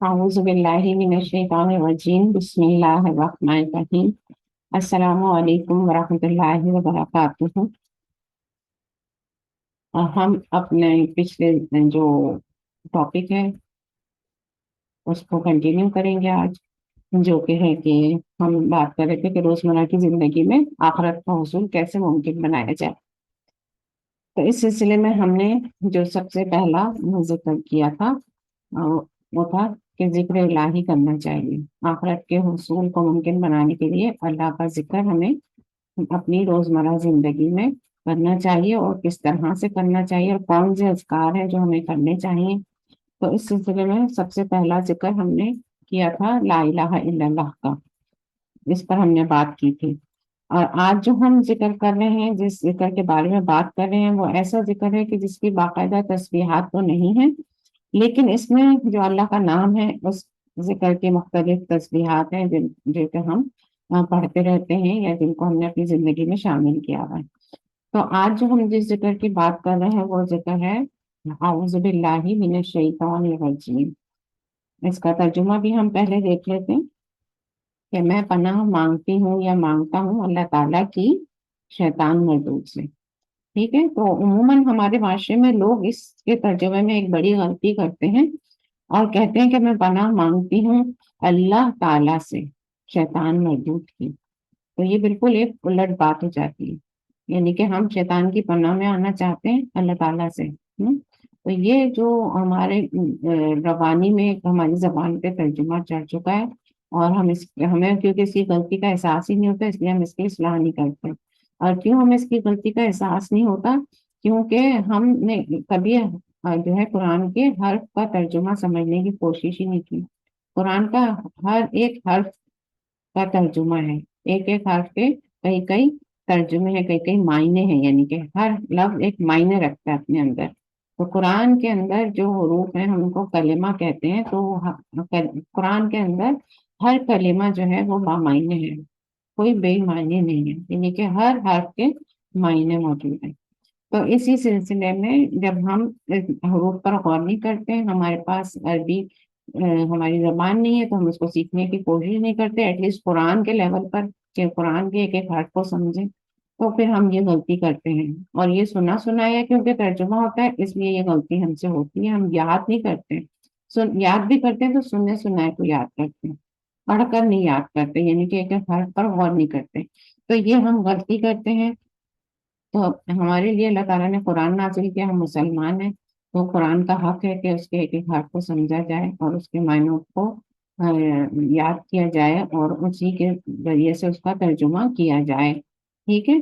أعوذ بالله من الشيطان الرجيم بسم الله الرحمن الرحيم السلام علیکم ورحمۃ اللہ وبرکاتہ۔ ہم اپنے پچھلے جو ٹاپک ہے اس کو کنٹینیو کریں گے آج، جو کہ ہے کہ ہم بات کر رہے تھے کہ روزمرہ کی زندگی میں آخرت کا حصول کیسے ممکن بنایا جائے۔ تو اس سلسلے میں ہم نے جو سب سے پہلا ذکر کیا تھا وہ تھا کہ ذکر الہی کرنا چاہیے۔ آخرت کے حصول کو ممکن بنانے کے لیے اللہ کا ذکر ہمیں اپنی روزمرہ زندگی میں کرنا چاہیے، اور کس طرح سے کرنا چاہیے، اور کون سے اذکار ہیں جو ہمیں کرنے چاہیے۔ تو اس سلسلے میں سب سے پہلا ذکر ہم نے کیا تھا لا الہ الا اللہ کا، اس پر ہم نے بات کی تھی۔ اور آج جو ہم ذکر کر رہے ہیں، جس ذکر کے بارے میں بات کر رہے ہیں، وہ ایسا ذکر ہے کہ جس کی باقاعدہ تسبیحات تو نہیں ہے، لیکن اس میں جو اللہ کا نام ہے اس ذکر کی مختلف تسبیحات ہیں جو کہ ہم پڑھتے رہتے ہیں یا جن کو ہم نے اپنی زندگی میں شامل کیا ہوا ہے۔ تو آج جو ہم جس ذکر کی بات کر رہے ہیں وہ ذکر ہے اعوذ باللہ من الشیطان الرجیم۔ اس کا ترجمہ بھی ہم پہلے دیکھ لیتے ہیں کہ میں پناہ مانگتی ہوں یا مانگتا ہوں اللہ تعالیٰ کی شیطان مردود سے۔ ٹھیک ہے، تو عموماً ہمارے معاشرے میں لوگ اس کے ترجمے میں ایک بڑی غلطی کرتے ہیں اور کہتے ہیں کہ میں پناہ مانگتی ہوں اللہ تعالیٰ سے شیطان مردود کی۔ تو یہ بالکل ایک الٹ بات ہو جاتی ہے، یعنی کہ ہم شیطان کی پناہ میں آنا چاہتے ہیں اللہ تعالیٰ سے۔ تو یہ جو ہمارے روانی میں ہماری زبان پہ ترجمہ چڑھ چکا ہے، اور ہمیں کیونکہ اس کی غلطی کا احساس ہی نہیں ہوتا، اس لیے ہم اس کی اصلاح نہیں کرتے۔ اور کیوں ہمیں اس کی غلطی کا احساس نہیں ہوتا؟ کیونکہ ہم نے کبھی جو ہے قرآن کے حرف کا ترجمہ سمجھنے کی کوشش ہی نہیں کی۔ قرآن کا ہر ایک حرف کا ترجمہ ہے، ایک ایک حرف کے کئی کئی ترجمے ہیں، کئی کئی معنی ہیں، یعنی کہ ہر لفظ ایک معنی رکھتا ہے اپنے اندر۔ تو قرآن کے اندر جو حروف ہیں ہم ان کو کلمہ کہتے ہیں، تو قرآن کے اندر ہر کلمہ جو ہے وہ بامعنی ہے، کوئی بے معنی نہیں ہے، یعنی کہ ہر حرف کے معنی موجود ہیں۔ تو اسی سلسلے میں جب ہم حروف پر غور نہیں کرتے ہیں، ہمارے پاس عربی ہماری زبان نہیں ہے، تو ہم اس کو سیکھنے کی کوشش نہیں کرتے ایٹ لیسٹ قرآن کے لیول پر، کہ قرآن کے ایک ایک حرف کو سمجھیں، تو پھر ہم یہ غلطی کرتے ہیں۔ اور یہ سنا سنایا کیونکہ ترجمہ ہوتا ہے، اس لیے یہ غلطی ہم سے ہوتی ہے، ہم یاد نہیں کرتے، یاد بھی کرتے ہیں تو سننے سنائے کو یاد کرتے ہیں، پڑھ کر نہیں یاد کرتے، یعنی کہ ایک ایک حرف پر غور نہیں کرتے۔ تو یہ ہم غلطی کرتے ہیں۔ تو ہمارے لیے اللہ تعالیٰ نے قرآن نازل کیا، ہم مسلمان ہیں، تو قرآن کا حق ہے کہ اس کے ایک ایک حرف کو سمجھا جائے اور اس کے معنوں کو یاد کیا جائے، اور اسی کے ذریعے سے اس کا ترجمہ کیا جائے۔ ٹھیک ہے،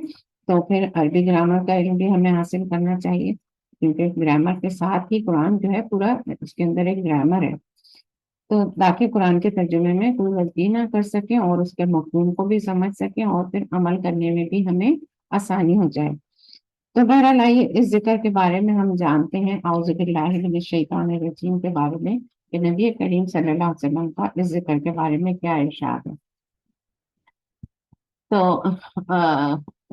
تو پھر عربی گرامر کا علم بھی ہمیں حاصل کرنا چاہیے، کیونکہ گرامر کے ساتھ ہی قرآن جو ہے پورا اس کے اندر ایک گرامر ہے، تو تاکہ قرآن کے ترجمے میں کوئی غلطی نہ کر سکیں اور اس کے مفہوم کو بھی سمجھ سکیں، اور پھر عمل کرنے میں بھی ہمیں آسانی ہو جائے۔ تو بہرحال آئیے اس ذکر کے بارے میں ہم جانتے ہیں، اعوذ باللہ من الشیطان الرجیم کے بارے میں، کہ نبی کریم صلی اللہ علیہ وسلم کا اس ذکر کے بارے میں کیا ارشاد ہے۔ تو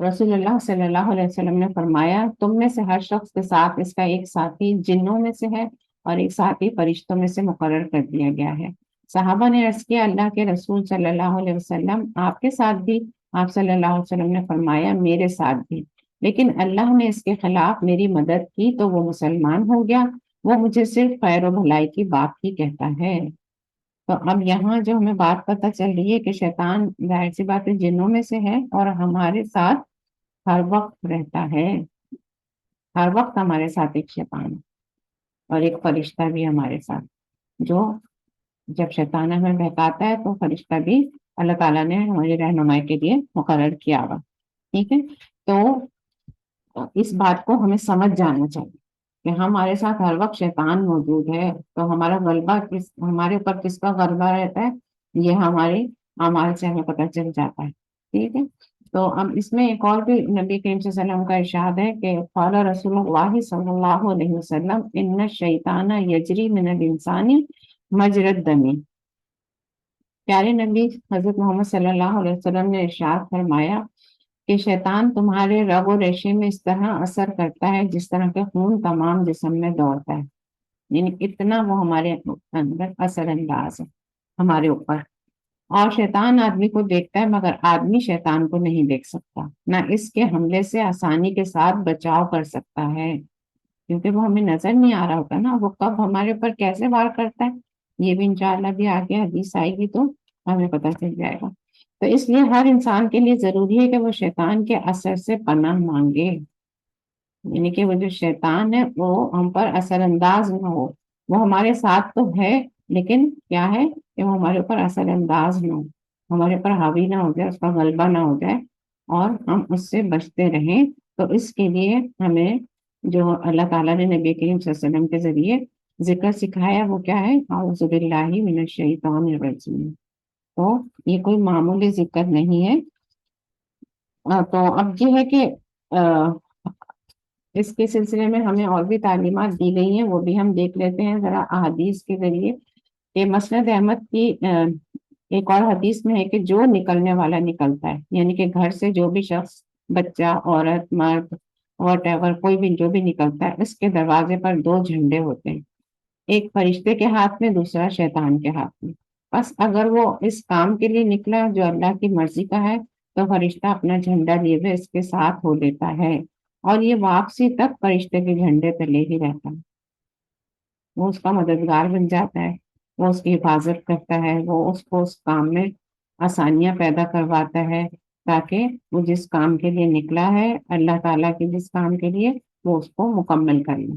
رسول اللہ صلی اللہ علیہ وسلم نے فرمایا، تم میں سے ہر شخص کے ساتھ اس کا ایک ساتھی جنوں میں سے ہے اور ایک ساتھی فرشتوں میں سے مقرر کر دیا گیا ہے۔ صحابہ نے عرض کیا، اللہ کے رسول صلی اللہ علیہ وسلم، آپ کے ساتھ بھی؟ آپ صلی اللہ علیہ وسلم نے فرمایا، میرے ساتھ بھی، لیکن اللہ نے اس کے خلاف میری مدد کی تو وہ مسلمان ہو گیا، وہ مجھے صرف خیر و بھلائی کی بات ہی کہتا ہے۔ تو اب یہاں جو ہمیں بات پتہ چل رہی ہے کہ شیطان ظاہر سی بات ہے جنوں میں سے ہے اور ہمارے ساتھ ہر وقت رہتا ہے، ہر وقت ہمارے ساتھ ایک شیطان ہے، اور ایک فرشتہ بھی ہمارے ساتھ، جو جب شیطان ہمیں بہکاتا ہے تو فرشتہ بھی اللہ تعالیٰ نے ہماری رہنمائی کے لیے مقرر کیا ہوا۔ ٹھیک ہے، تو اس بات کو ہمیں سمجھ جانا چاہیے کہ ہمارے ساتھ ہر وقت شیطان موجود ہے، تو ہمارا غلبہ ہمارے اوپر کس کا غلبہ رہتا ہے، یہ ہمارے اعمال سے ہمیں پتہ چل جاتا ہے۔ ٹھیک ہے، تو اب اس میں ایک اور بھی نبی کریم صلی اللہ علیہ وسلم کا ارشاد ہے کہ قال رسول اللہ صلی اللہ علیہ وسلم، ان الشیطان یجری من الانسان مجری الدم۔ پیارے نبی حضرت محمد صلی اللہ علیہ وسلم نے ارشاد فرمایا کہ شیطان تمہارے رگ و ریشے میں اس طرح اثر کرتا ہے جس طرح کہ خون تمام جسم میں دوڑتا ہے۔ یعنی اتنا وہ ہمارے اندر اثر انداز ہے ہمارے اوپر. اور شیطان آدمی کو دیکھتا ہے مگر آدمی شیطان کو نہیں دیکھ سکتا، نہ اس کے حملے سے آسانی کے ساتھ بچاؤ کر سکتا ہے، کیونکہ وہ ہمیں نظر نہیں آ رہا ہوتا نا وہ کب ہمارے اوپر کیسے وار کرتا ہے. یہ بھی انشاءاللہ بھی آگے حدیث آئے گی تو ہمیں پتہ چل جائے گا. تو اس لیے ہر انسان کے لیے ضروری ہے کہ وہ شیطان کے اثر سے پناہ مانگے، یعنی کہ وہ جو شیطان ہے وہ ہم پر اثر انداز نہ ہو. وہ ہمارے ساتھ تو ہے لیکن کیا ہے کہ وہ ہمارے اوپر اثر انداز نہ ہو، ہمارے اوپر حاوی نہ ہو جائے، اس کا غلبہ نہ ہو جائے اور ہم اس سے بچتے رہیں. تو اس کے لیے ہمیں جو اللہ تعالیٰ نے نبی کریم صلی اللہ علیہ وسلم کے ذریعے ذکر سکھایا وہ کیا ہے، اعوذ باللہ من الشیطان الرجیم. تو یہ کوئی معمولی ذکر نہیں ہے. تو اب یہ ہے کہ اس کے سلسلے میں ہمیں اور بھی تعلیمات دی گئی ہیں، وہ بھی ہم دیکھ لیتے ہیں ذرا احادیث کے ذریعے. کہ مسند احمد کی ایک اور حدیث میں ہے کہ جو نکلنے والا نکلتا ہے، یعنی کہ گھر سے جو بھی شخص، بچہ، عورت، مرد، واٹ ایور، کوئی بھی جو بھی نکلتا ہے، اس کے دروازے پر دو جھنڈے ہوتے ہیں، ایک فرشتے کے ہاتھ میں، دوسرا شیطان کے ہاتھ میں. بس اگر وہ اس کام کے لیے نکلا جو اللہ کی مرضی کا ہے تو فرشتہ اپنا جھنڈا لیے ہوئے اس کے ساتھ ہو لیتا ہے، اور یہ واپسی تک فرشتے کے جھنڈے تلے ہی رہتا ہے. وہ اس کا مددگار بن جاتا ہے، وہ اس کی حفاظت کرتا ہے، وہ اس کو اس کام میں آسانیاں پیدا کرواتا ہے تاکہ وہ جس کام کے لیے نکلا ہے، اللہ تعالیٰ کے جس کام کے لیے، وہ اس کو مکمل کر لے.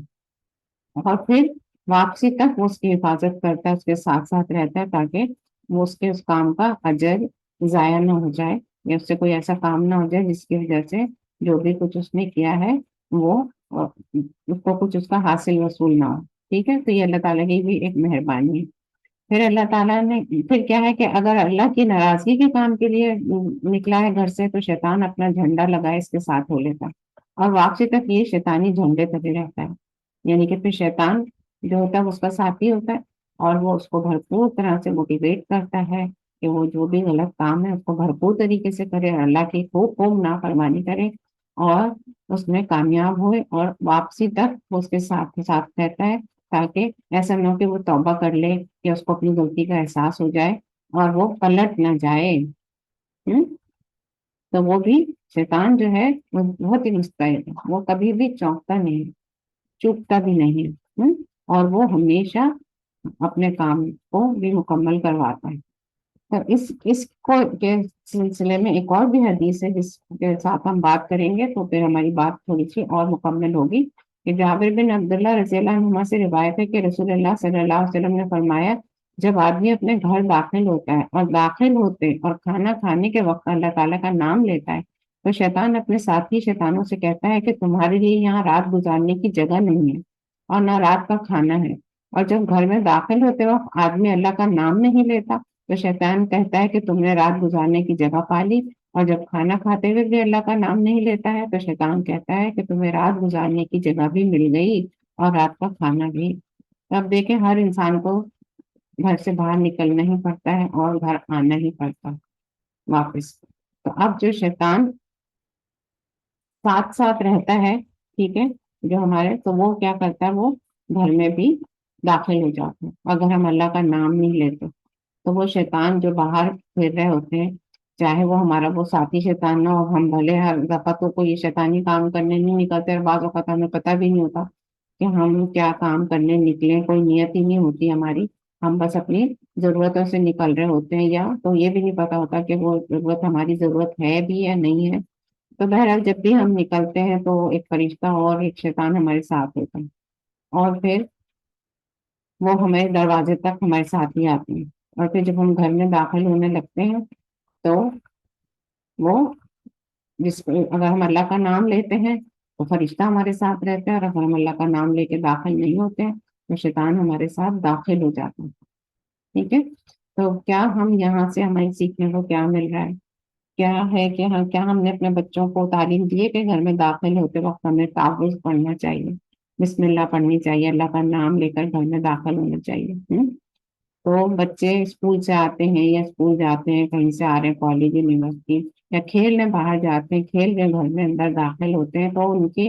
اور پھر واپسی تک وہ اس کی حفاظت کرتا ہے، اس کے ساتھ ساتھ رہتا ہے تاکہ وہ اس کے اس کام کا اجر ضائع نہ ہو جائے، یا اس سے کوئی ایسا کام نہ ہو جائے جس کی وجہ سے جو بھی کچھ اس نے کیا ہے وہ اس کو کچھ اس کا حاصل وصول نہ ہو. ٹھیک ہے، تو یہ اللہ تعالیٰ کی بھی ایک مہربانی ہے. پھر اللہ تعالیٰ نے پھر کیا ہے کہ اگر اللہ کی ناراضگی کے کام کے لیے نکلا ہے گھر سے تو شیطان اپنا جھنڈا لگائے اس کے ساتھ ہو لیتا ہے، اور واپسی تک یہ شیطانی جھنڈے تلے رہتا ہے. یعنی کہ پھر شیطان جو ہوتا ہے وہ اس کا ساتھی ہوتا ہے، اور وہ اس کو بھرپور طرح سے موٹیویٹ کرتا ہے کہ وہ جو بھی غلط کام ہے اس کو بھرپور طریقے سے کرے، اللہ کی خوب نافرمانی کرے اور اس میں کامیاب ہوئے، اور واپسی تک وہ اس کے ساتھ ساتھ رہتا ہے تاکہ ایسا نہ ہو کہ وہ توبہ کر لے کہ اس کو اپنی غلطی کا احساس ہو جائے اور وہ پلٹ نہ جائے. تو وہ بھی شیطان جو ہے وہ بہت ہی مستعد ہے، وہ کبھی بھی چونکتا نہیں، چوکتا بھی نہیں. اور وہ ہمیشہ اپنے کام کو بھی مکمل کرواتا ہے. تو اس کو کے سلسلے میں ایک اور بھی حدیث ہے جس کے ساتھ ہم بات کریں گے تو پھر ہماری بات تھوڑی سی اور مکمل ہوگی. کہ جابر بن عبداللہ رضی اللہ عنہما سے روایت ہے کہ رسول اللہ صلی اللہ علیہ وسلم نے فرمایا، جب آدمی اپنے گھر داخل ہوتا ہے اور داخل ہوتے اور کھانا کھانے کے وقت اللہ تعالیٰ کا نام لیتا ہے تو شیطان اپنے ساتھی شیطانوں سے کہتا ہے کہ تمہارے لیے یہاں رات گزارنے کی جگہ نہیں ہے اور نہ رات کا کھانا ہے. اور جب گھر میں داخل ہوتے وقت آدمی اللہ کا نام نہیں لیتا تو شیطان کہتا ہے کہ تم نے رات گزارنے کی جگہ پا لی، اور جب کھانا کھاتے ہوئے بھی اللہ کا نام نہیں لیتا ہے تو شیطان کہتا ہے کہ تمہیں رات گزارنے کی جگہ بھی مل گئی اور رات کا کھانا بھی. اب دیکھیں ہر انسان کو گھر سے باہر نکلنا ہی پڑتا ہے اور گھر آنا ہی پڑتا واپس. تو اب جو شیطان ساتھ ساتھ رہتا ہے، ٹھیک ہے، جو ہمارے، تو وہ کیا کرتا ہے، وہ گھر میں بھی داخل ہو جاتا ہے اگر ہم اللہ کا نام نہیں لیتے. تو وہ شیطان جو باہر پھر رہے ہوتے ہیں، چاہے وہ ہمارا وہ ساتھی شیطان نہ ہو، ہم بھلے ہر دفعہ تو کوئی شیطانی کام کرنے نہیں نکلتے، اور بعض اوقات ہمیں پتہ بھی نہیں ہوتا کہ ہم کیا کام کرنے نکلے، کوئی نیت ہی نہیں ہوتی ہماری، ہم بس اپنی ضرورتوں سے نکل رہے ہوتے ہیں، یا تو یہ بھی نہیں پتا ہوتا کہ وہ ضرورت ہماری ضرورت ہے بھی یا نہیں ہے. تو بہرحال جب بھی ہم نکلتے ہیں تو ایک فرشتہ اور ایک شیطان ہمارے ساتھ ہوتا ہے، اور پھر وہ ہمیں دروازے تک ہمارے ساتھ ہی آتے ہیں. اور پھر جب ہم گھر میں داخل ہونے لگتے ہیں تو وہ اگر ہم اللہ کا نام لیتے ہیں تو فرشتہ ہمارے ساتھ رہتا ہے، اور اگر ہم اللہ کا نام لے کے داخل نہیں ہوتے ہیں تو شیطان ہمارے ساتھ داخل ہو جاتا ہے. ٹھیک ہے، تو کیا ہم یہاں سے ہمیں سیکھنے کو کیا مل رہا ہے؟ کیا ہے کہ کیا ہم نے اپنے بچوں کو تعلیم دی ہے کہ گھر میں داخل ہوتے وقت ہمیں تعوذ پڑھنا چاہیے، بسم اللہ پڑھنی چاہیے، اللہ کا نام لے کر گھر میں داخل ہونا چاہیے. تو بچے اسکول سے آتے ہیں یا اسکول جاتے ہیں، کہیں سے آ رہے ہیں، کالج یونیورسٹی یا کھیلنے باہر جاتے ہیں، کھیل کے گھر میں اندر داخل ہوتے ہیں تو ان کی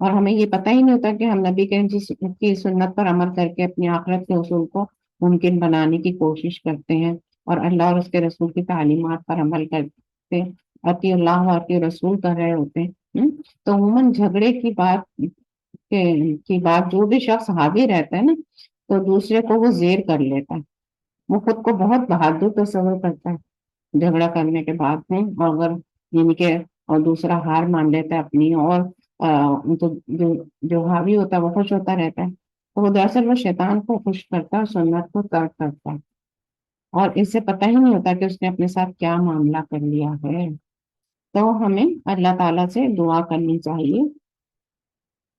اور ہمیں یہ پتہ ہی نہیں ہوتا کہ ہم نبی کریم کی سنت پر عمل کر کے اپنی آخرت کے اصول کو ممکن بنانے کی کوشش کرتے ہیں، اور اللہ اور اس کے رسول کی تعلیمات پر عمل کرتے، عطی اللہ اور عطی رسول کر رہے ہوتے ہیں۔ تو عموماً جھگڑے کی بات جو بھی شخص حاوی رہتا ہے نا، تو دوسرے کو وہ زیر کر لیتا ہے، وہ خود کو بہت بہادر تصور کرتا ہے جھگڑا کرنے کے بعد میں، اور اگر یعنی کہ اور دوسرا ہار مان لیتا ہے اپنی، اور تو جو حاوی ہوتا ہے وہ خوش ہوتا رہتا ہے، تو وہ دراصل وہ شیطان کو خوش کرتا ہے اور سنت کو ترک کرتا ہے، اور اس سے پتہ ہی نہیں ہوتا کہ اس نے اپنے ساتھ کیا معاملہ کر لیا ہے۔ تو ہمیں اللہ تعالیٰ سے دعا کرنی چاہیے،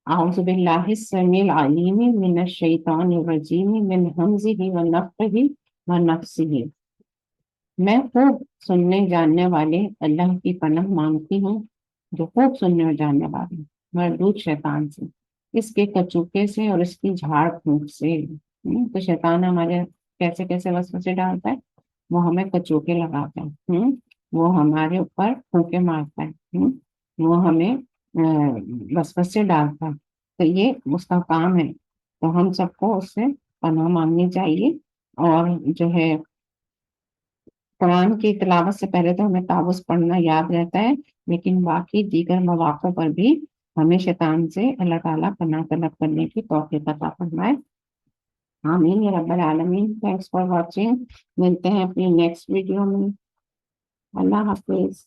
اعوذ باللہ السمیع العلیم من الشیطان الرجیم من ہمزہ ونفخہ ونفثہ، میں خوب سننے جاننے والے اللہ کی پناہ مانگتی ہوں، جو خوب سننے اور جاننے والے ہیں، مردود شیطان سے، اس کے کچوکے سے اور اس کی جھاڑ پھونک سے۔ تو شیطان ہمارے کیسے کیسے وسوسے ڈالتا ہے، وہ ہمیں کچوکے لگاتا ہے، وہ ہمارے اوپر پھونکے مارتا ہے، وہ ہمیں وسوسے ڈالتا ہے، تو یہ اس کا کام ہے۔ تو ہم سب کو اس سے پناہ مانگنی چاہیے، اور جو ہے قرآن کی تلاوت سے پہلے تو ہمیں تعوذ پڑھنا یاد رہتا ہے، لیکن باقی دیگر مواقع پر بھی ہمیں شیطان سے اللہ تعالیٰ پناہ طلب کرنے کی توفیق عطا فرمائے۔ آمین یا رب العالمین۔ تھینکس فار واچنگ، ملتے ہیں اپنی نیکسٹ ویڈیو میں۔ اللہ حافظ۔